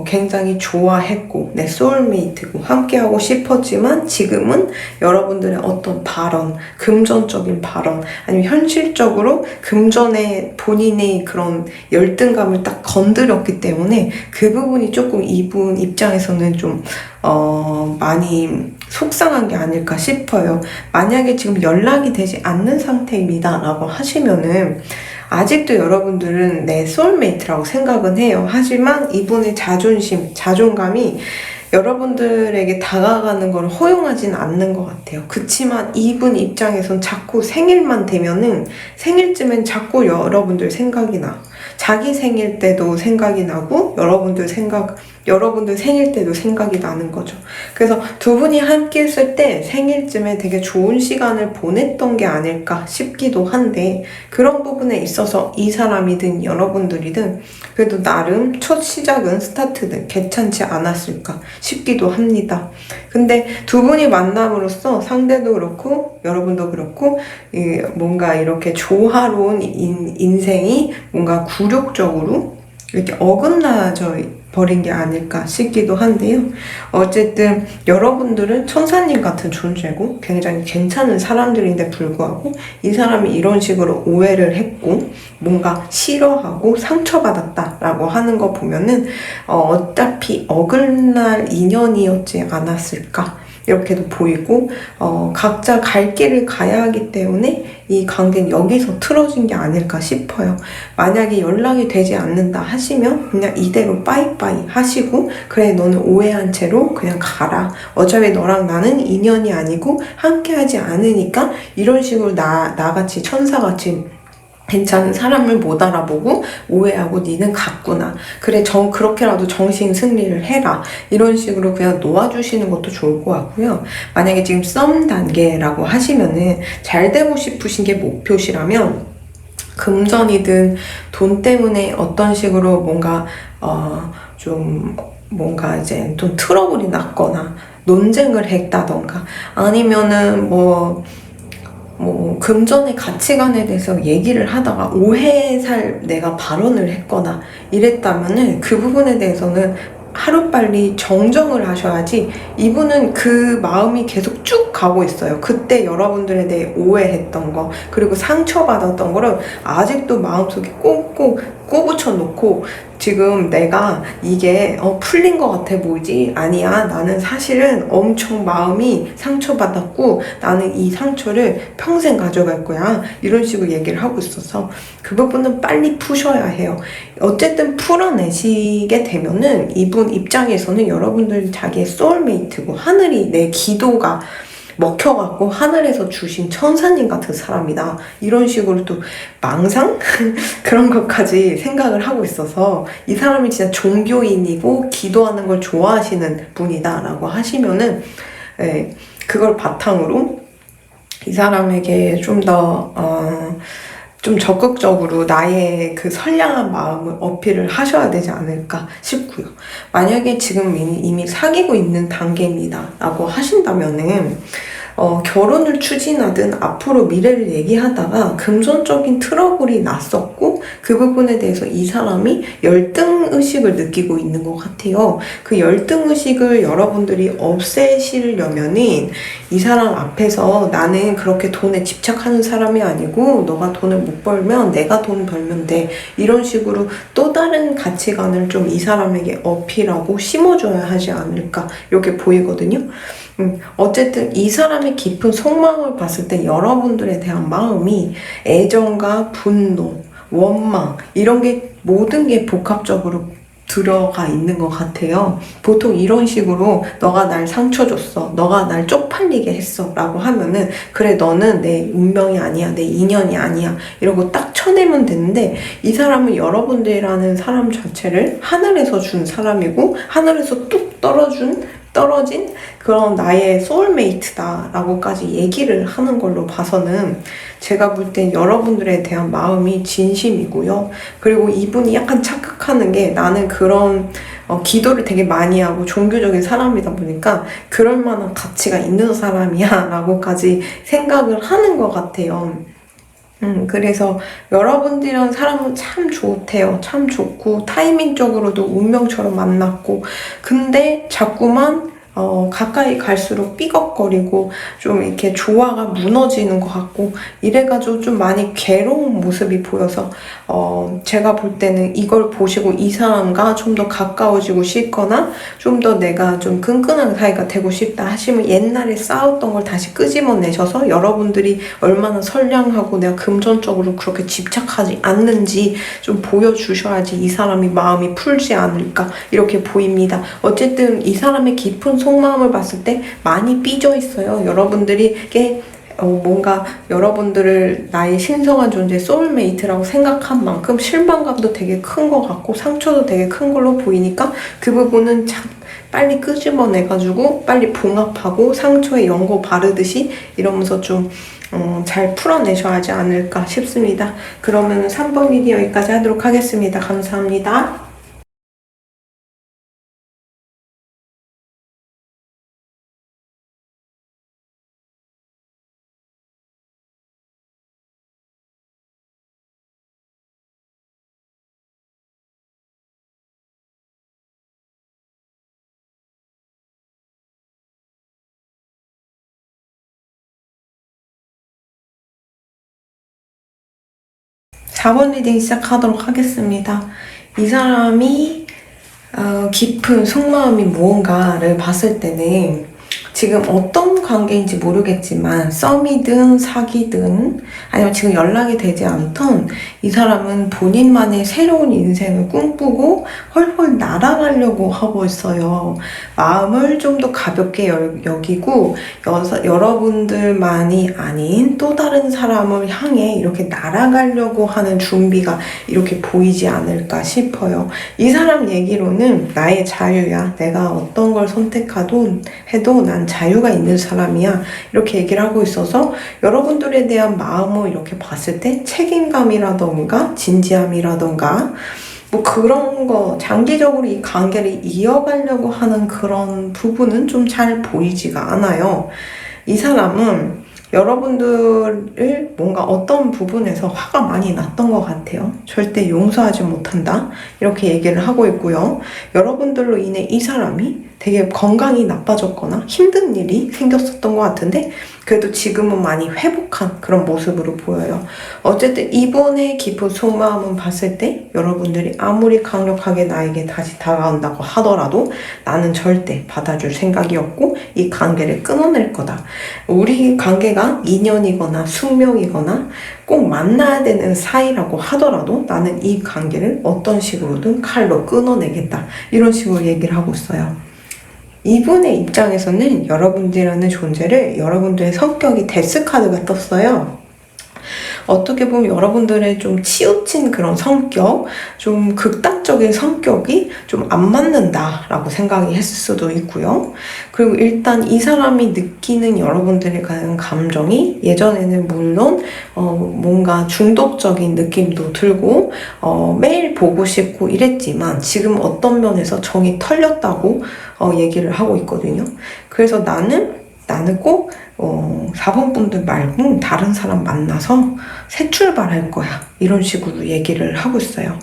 굉장히 좋아했고 내 소울메이트고 함께하고 싶었지만 지금은 여러분들의 어떤 발언 금전적인 발언 아니면 현실적으로 금전에 본인의 그런 열등감을 딱 건드렸기 때문에 그 부분이 조금 이분 입장에서는 좀 많이 속상한 게 아닐까 싶어요. 만약에 지금 연락이 되지 않는 상태입니다 라고 하시면은 아직도 여러분들은 내 소울메이트라고 생각은 해요. 하지만 이분의 자존감이 여러분들에게 다가가는 걸 허용하진 않는 것 같아요. 그치만 이분 입장에선 자꾸 생일만 되면은 생일쯤엔 자꾸 여러분들 생각이 나. 자기 생일 때도 생각이 나고 여러분들 생일 때도 생각이 나는 거죠. 그래서 두 분이 함께 했을 때 생일쯤에 되게 좋은 시간을 보냈던 게 아닐까 싶기도 한데 그런 부분에 있어서 이 사람이든 여러분들이든 그래도 나름 첫 시작은 스타트는 괜찮지 않았을까 싶기도 합니다. 근데 두 분이 만남으로써 상대도 그렇고 여러분도 그렇고 뭔가 이렇게 조화로운 인생이 뭔가 굴욕적으로 이렇게 어긋나져 버린 게 아닐까 싶기도 한데요. 어쨌든 여러분들은 천사님 같은 존재고 굉장히 괜찮은 사람들인데 불구하고 이 사람이 이런 식으로 오해를 했고 뭔가 싫어하고 상처받았다라고 하는 거 보면은 어차피 어긋날 인연이었지 않았을까 이렇게도 보이고 각자 갈 길을 가야 하기 때문에 이 관계는 여기서 틀어진 게 아닐까 싶어요. 만약에 연락이 되지 않는다 하시면 그냥 이대로 빠이빠이 하시고 그래 너는 오해한 채로 그냥 가라. 어차피 너랑 나는 인연이 아니고 함께하지 않으니까 이런 식으로 나같이 천사같이 괜찮은 사람을 못 알아보고 오해하고 니는 갔구나. 그래 그렇게라도 정신 승리를 해라. 이런 식으로 그냥 놓아주시는 것도 좋을 것 같고요. 만약에 지금 썸 단계라고 하시면은 잘 되고 싶으신 게 목표시라면 금전이든 돈 때문에 어떤 식으로 뭔가 좀 뭔가 이제 좀 트러블이 났거나 논쟁을 했다던가 아니면은 뭐 금전의 가치관에 대해서 얘기를 하다가 오해살 내가 발언을 했거나 이랬다면은 그 부분에 대해서는 하루빨리 정정을 하셔야지 이분은 그 마음이 계속 쭉 가고 있어요. 그때 여러분들에 대해 오해했던 거 그리고 상처받았던 거를 아직도 마음속에 꽁꽁 꼬부쳐 놓고 지금 내가 이게 풀린 것 같아 보이지? 아니야. 나는 사실은 엄청 마음이 상처받았고 나는 이 상처를 평생 가져갈 거야. 이런 식으로 얘기를 하고 있어서 그 부분은 빨리 푸셔야 해요. 어쨌든 풀어내시게 되면은 이분 입장에서는 여러분들 자기의 소울메이트고 하늘이 내 기도가 먹혀갖고 하늘에서 주신 천사님 같은 사람이다. 이런 식으로 또 망상? 그런 것까지 생각을 하고 있어서 이 사람이 진짜 종교인이고 기도하는 걸 좋아하시는 분이다 라고 하시면은 그걸 바탕으로 이 사람에게 좀 적극적으로 나의 그 선량한 마음을 어필을 하셔야 되지 않을까 싶고요. 만약에 지금 이미 사귀고 있는 단계입니다 라고 하신다면은 결혼을 추진하든 앞으로 미래를 얘기하다가 금전적인 트러블이 났었고 그 부분에 대해서 이 사람이 열등의식을 느끼고 있는 것 같아요. 그 열등의식을 여러분들이 없애시려면은 이 사람 앞에서 나는 그렇게 돈에 집착하는 사람이 아니고 너가 돈을 못 벌면 내가 돈 벌면 돼. 이런 식으로 또 다른 가치관을 좀 이 사람에게 어필하고 심어줘야 하지 않을까 이렇게 보이거든요. 어쨌든 이 사람의 깊은 속마음을 봤을 때 여러분들에 대한 마음이 애정과 분노, 원망 이런 게 모든 게 복합적으로 들어가 있는 것 같아요. 보통 이런 식으로 너가 날 상처 줬어, 너가 날 쪽팔리게 했어 라고 하면은 그래 너는 내 운명이 아니야, 내 인연이 아니야 이러고 딱 쳐내면 되는데 이 사람은 여러분들이라는 사람 자체를 하늘에서 준 사람이고 하늘에서 뚝 떨어진 그런 나의 소울메이트다 라고까지 얘기를 하는 걸로 봐서는 제가 볼 땐 여러분들에 대한 마음이 진심이고요. 그리고 이분이 약간 착각하는 게 나는 그런 기도를 되게 많이 하고 종교적인 사람이다 보니까 그럴 만한 가치가 있는 사람이야 라고까지 생각을 하는 것 같아요. 그래서 여러분들이랑 사람은 참 좋대요. 참 좋고 타이밍적으로도 운명처럼 만났고 근데 자꾸만 가까이 갈수록 삐걱거리고 좀 이렇게 조화가 무너지는 것 같고 이래가지고 좀 많이 괴로운 모습이 보여서 제가 볼 때는 이걸 보시고 이 사람과 좀 더 가까워지고 싶거나 좀 더 내가 좀 끈끈한 사이가 되고 싶다 하시면 옛날에 싸웠던 걸 다시 끄집어내셔서 여러분들이 얼마나 선량하고 내가 금전적으로 그렇게 집착하지 않는지 좀 보여주셔야지 이 사람이 마음이 풀지 않을까 이렇게 보입니다. 어쨌든 이 사람의 깊은 속마음을 봤을 때 많이 삐져 있어요. 여러분들에게 뭔가 여러분들을 나의 신성한 존재 소울메이트라고 생각한 만큼 실망감도 되게 큰 것 같고 상처도 되게 큰 걸로 보이니까 그 부분은 참 빨리 끄집어내가지고 빨리 봉합하고 상처에 연고 바르듯이 이러면서 좀 잘 풀어내셔야 하지 않을까 싶습니다. 그러면 3번 미디어 여기까지 하도록 하겠습니다. 감사합니다. 4번 리딩 시작하도록 하겠습니다. 이 사람이 깊은 속마음이 무언가를 봤을 때는 지금 어떤 관계인지 모르겠지만 썸이든 사귀든 아니면 지금 연락이 되지 않던 이 사람은 본인만의 새로운 인생을 꿈꾸고 헐헐 날아가려고 하고 있어요. 마음을 좀 더 가볍게 여기고 여러분들만이 아닌 또 다른 사람을 향해 이렇게 날아가려고 하는 준비가 이렇게 보이지 않을까 싶어요. 이 사람 얘기로는 나의 자유야. 내가 어떤 걸 선택하도 해도 난 자유가 있는 사람이야. 이렇게 얘기를 하고 있어서 여러분들에 대한 마음을 이렇게 봤을 때 책임감이라던가 진지함이라던가 뭐 그런 거 장기적으로 이 관계를 이어가려고 하는 그런 부분은 좀 잘 보이지가 않아요. 이 사람은 여러분들을 뭔가 어떤 부분에서 화가 많이 났던 것 같아요. 절대 용서하지 못한다. 이렇게 얘기를 하고 있고요. 여러분들로 인해 이 사람이 되게 건강이 나빠졌거나 힘든 일이 생겼었던 것 같은데 그래도 지금은 많이 회복한 그런 모습으로 보여요. 어쨌든 이번에 깊은 속마음은 봤을 때 여러분들이 아무리 강력하게 나에게 다시 다가온다고 하더라도 나는 절대 받아줄 생각이 없고 이 관계를 끊어낼 거다. 우리 관계가 인연이거나 숙명이거나 꼭 만나야 되는 사이라고 하더라도 나는 이 관계를 어떤 식으로든 칼로 끊어내겠다. 이런 식으로 얘기를 하고 있어요. 이분의 입장에서는 여러분들이라는 존재를 여러분들의 성격이 데스카드가 떴어요. 어떻게 보면 여러분들의 좀 치우친 그런 성격, 좀 극단적인 성격이 좀 안 맞는다라고 생각이 했을 수도 있고요. 그리고 일단 이 사람이 느끼는 여러분들의 감정이 예전에는 물론 뭔가 중독적인 느낌도 들고 매일 보고 싶고 이랬지만 지금 어떤 면에서 정이 털렸다고 얘기를 하고 있거든요. 그래서 나는 꼭 4번 분들 말고 다른 사람 만나서 새 출발할 거야. 이런 식으로 얘기를 하고 있어요.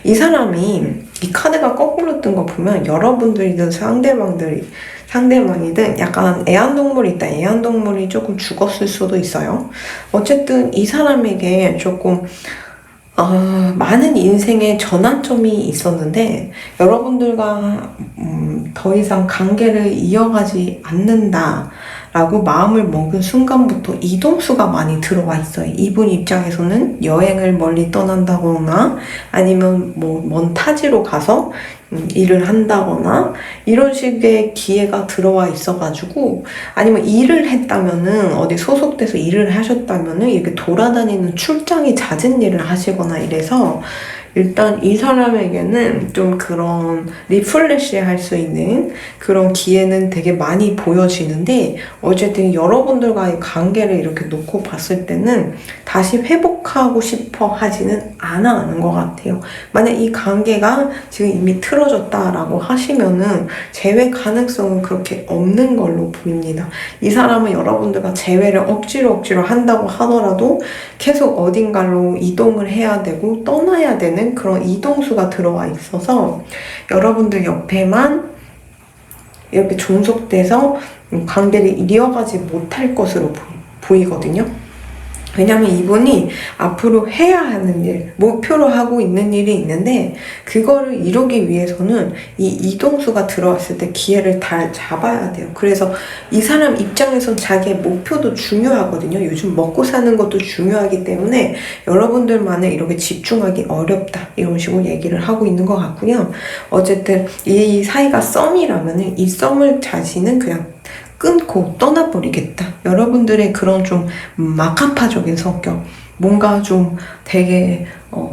이 사람이 이 카드가 거꾸로 뜬 거 보면 여러분들이든 상대방이든 약간 애완동물이 있다. 애완동물이 조금 죽었을 수도 있어요. 어쨌든 이 사람에게 조금 많은 인생의 전환점이 있었는데 여러분들과 더 이상 관계를 이어가지 않는다 라고 마음을 먹은 순간부터 이동수가 많이 들어와 있어요. 이분 입장에서는 여행을 멀리 떠난다거나 아니면 먼 타지로 가서 일을 한다거나 이런 식의 기회가 들어와 있어가지고, 아니면 일을 했다면은 어디 소속돼서 일을 하셨다면은 이렇게 돌아다니는 출장이 잦은 일을 하시거나 이래서 일단 이 사람에게는 좀 그런 리플레시 할 수 있는 그런 기회는 되게 많이 보여지는데, 어쨌든 여러분들과의 관계를 이렇게 놓고 봤을 때는 다시 회복하고 싶어 하지는 않는 것 같아요. 만약 이 관계가 지금 이미 틀어졌다라고 하시면은 재회 가능성은 그렇게 없는 걸로 보입니다. 이 사람은 여러분들과 재회를 억지로 한다고 하더라도 계속 어딘가로 이동을 해야 되고 떠나야 되는 그런 이동수가 들어와 있어서 여러분들 옆에만 이렇게 종속돼서 관계를 이어가지 못할 것으로 보이거든요. 왜냐면 이분이 앞으로 해야 하는 일, 목표로 하고 있는 일이 있는데 그거를 이루기 위해서는 이 이동수가 들어왔을 때 기회를 잘 잡아야 돼요. 그래서 이 사람 입장에선 자기의 목표도 중요하거든요. 요즘 먹고 사는 것도 중요하기 때문에 여러분들만은 이렇게 집중하기 어렵다, 이런 식으로 얘기를 하고 있는 것 같고요. 어쨌든 이 사이가 썸이라면은 이 썸을 자신은 그냥 끊고 떠나버리겠다. 여러분들의 그런 좀 막하파적인 성격, 뭔가 좀 되게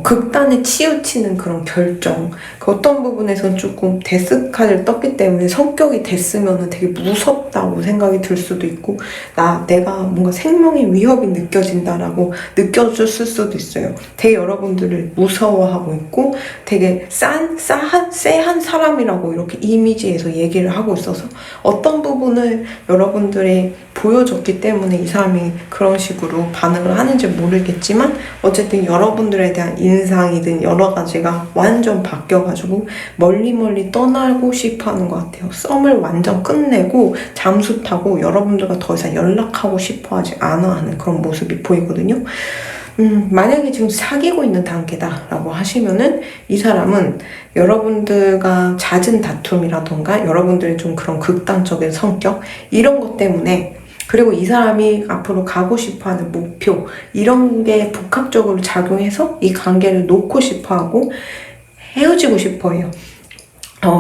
극단에 치우치는 그런 결정, 그 어떤 부분에선 조금 데스카드를 떴기 때문에 성격이 됐으면 되게 무섭다고 생각이 들 수도 있고, 내가 뭔가 생명의 위협이 느껴진다라고 느껴졌을 수도 있어요. 되게 여러분들을 무서워하고 있고 되게 쎄한 사람이라고 이렇게 이미지에서 얘기를 하고 있어서 어떤 부분을 여러분들이 보여줬기 때문에 이 사람이 그런 식으로 반응을 하는지 모르겠지만, 어쨌든 여러분들에 대한 인상이든 여러 가지가 완전 바뀌어가지고 멀리 떠나고 싶어 하는 것 같아요. 썸을 완전 끝내고 잠수 타고 여러분들과 더 이상 연락하고 싶어 하지 않아 하는 그런 모습이 보이거든요. 만약에 지금 사귀고 있는 단계다라고 하시면은 이 사람은 여러분들과 잦은 다툼이라던가 여러분들의 좀 그런 극단적인 성격, 이런 것 때문에, 그리고 이 사람이 앞으로 가고 싶어하는 목표, 이런 게 복합적으로 작용해서 이 관계를 놓고 싶어하고 헤어지고 싶어해요.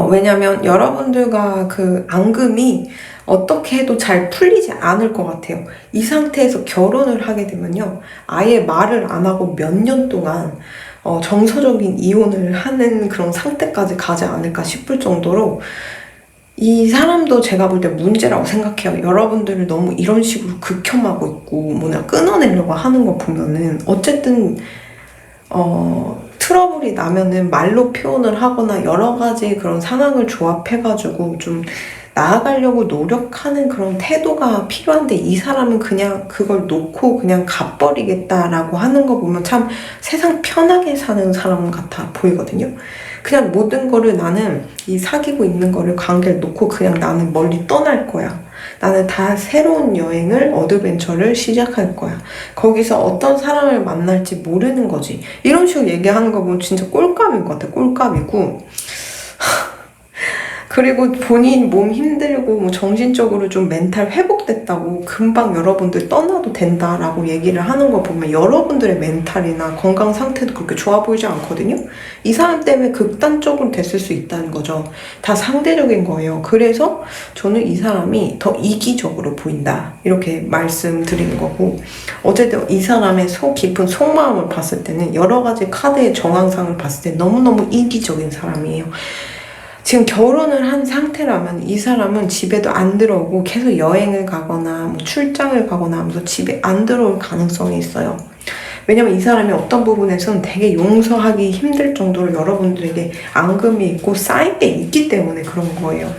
왜냐면 여러분들과 그 앙금이 어떻게 해도 잘 풀리지 않을 것 같아요. 이 상태에서 결혼을 하게 되면요, 아예 말을 안 하고 몇 년 동안 정서적인 이혼을 하는 그런 상태까지 가지 않을까 싶을 정도로 이 사람도 제가 볼 때 문제라고 생각해요. 여러분들을 너무 이런 식으로 극혐하고 있고 뭐냐 끊어내려고 하는 거 보면은, 어쨌든 트러블이 나면은 말로 표현을 하거나 여러 가지 그런 상황을 조합해가지고 좀 나아가려고 노력하는 그런 태도가 필요한데, 이 사람은 그냥 그걸 놓고 그냥 가버리겠다라고 하는 거 보면 참 세상 편하게 사는 사람 같아 보이거든요. 그냥 모든 거를, 나는 이 사귀고 있는 거를, 관계를 놓고 그냥 나는 멀리 떠날 거야. 나는 다 새로운 여행을, 어드벤처를 시작할 거야. 거기서 어떤 사람을 만날지 모르는 거지. 이런 식으로 얘기하는 거 보면 진짜 꼴값인 것 같아. 꼴값이고 그리고 본인 몸 힘들고 뭐 정신적으로 좀 멘탈 회복됐다고 금방 여러분들 떠나도 된다라고 얘기를 하는 거 보면 여러분들의 멘탈이나 건강 상태도 그렇게 좋아 보이지 않거든요. 이 사람 때문에 극단적으로 됐을 수 있다는 거죠. 다 상대적인 거예요. 그래서 저는 이 사람이 더 이기적으로 보인다 이렇게 말씀드리는 거고, 어쨌든 이 사람의 속 깊은 속마음을 봤을 때는 여러 가지 카드의 정황상을 봤을 때 너무너무 이기적인 사람이에요. 지금 결혼을 한 상태라면 이 사람은 집에도 안 들어오고 계속 여행을 가거나 뭐 출장을 가거나 하면서 집에 안 들어올 가능성이 있어요. 왜냐면 이 사람이 어떤 부분에서는 되게 용서하기 힘들 정도로 여러분들에게 앙금이 있고 쌓인 게 있기 때문에 그런 거예요.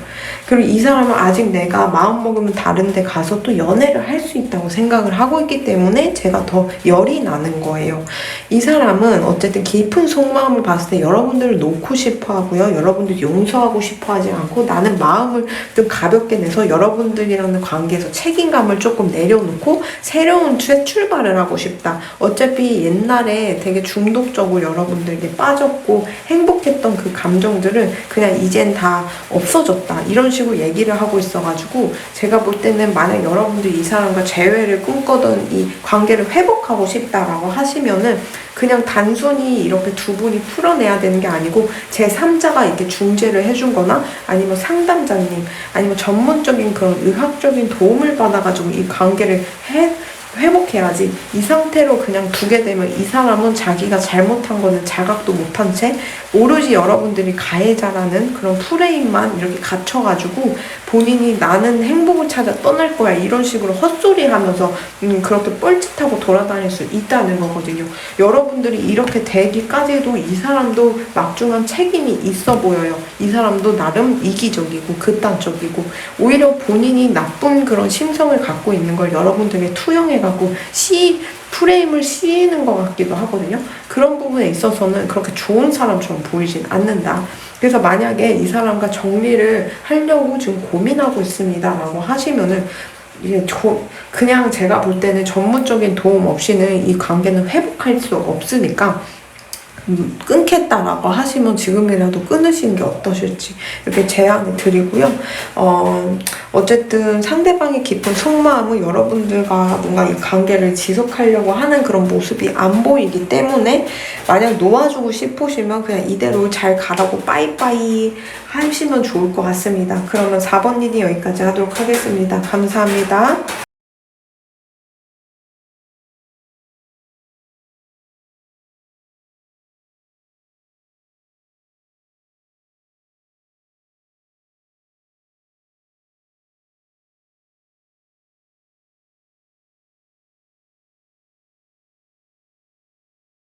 그리고 이 사람은 아직 내가 마음먹으면 다른 데 가서 또 연애를 할 수 있다고 생각을 하고 있기 때문에 제가 더 열이 나는 거예요. 이 사람은 어쨌든 깊은 속마음을 봤을 때 여러분들을 놓고 싶어 하고요. 여러분들 용서하고 싶어 하지 않고 나는 마음을 좀 가볍게 내서 여러분들이라는 관계에서 책임감을 조금 내려놓고 새로운 출발을 하고 싶다. 어차피 옛날에 되게 중독적으로 여러분들에게 빠졌고 행복했던 그 감정들은 그냥 이젠 다 없어졌다. 이런 식으로 얘기를 하고 있어가지고 제가 볼 때는 만약 여러분들이 이 사람과 재회를 꿈꿔던 이 관계를 회복하고 싶다라고 하시면은 그냥 단순히 이렇게 두 분이 풀어내야 되는 게 아니고 제3자가 이렇게 중재를 해준 거나 아니면 상담자님 아니면 전문적인 그런 의학적인 도움을 받아가지고 이 관계를 회복해야지, 이 상태로 그냥 두게 되면 이 사람은 자기가 잘못한 거는 자각도 못한 채 오로지 여러분들이 가해자라는 그런 프레임만 이렇게 갇혀가지고 본인이 나는 행복을 찾아 떠날 거야 이런 식으로 헛소리 하면서 그렇게 뻘짓하고 돌아다닐 수 있다는 거거든요. 여러분들이 이렇게 되기까지도 이 사람도 막중한 책임이 있어 보여요. 이 사람도 나름 이기적이고 극단적이고 오히려 본인이 나쁜 그런 심성을 갖고 있는 걸 여러분들에게 투영해가지고 프레임을 씌이는 것 같기도 하거든요. 그런 부분에 있어서는 그렇게 좋은 사람처럼 보이진 않는다. 그래서 만약에 이 사람과 정리를 하려고 지금 고민하고 있습니다 라고 하시면은 이게 그냥 제가 볼 때는 전문적인 도움 없이는 이 관계는 회복할 수 없으니까 끊겠다라고 하시면 지금이라도 끊으시는 게 어떠실지 이렇게 제안을 드리고요. 어쨌든 상대방의 깊은 속마음은 여러분들과 뭔가 이 관계를 지속하려고 하는 그런 모습이 안 보이기 때문에 만약 놓아주고 싶으시면 그냥 이대로 잘 가라고 빠이빠이 하시면 좋을 것 같습니다. 그러면 4번 리딩 여기까지 하도록 하겠습니다. 감사합니다.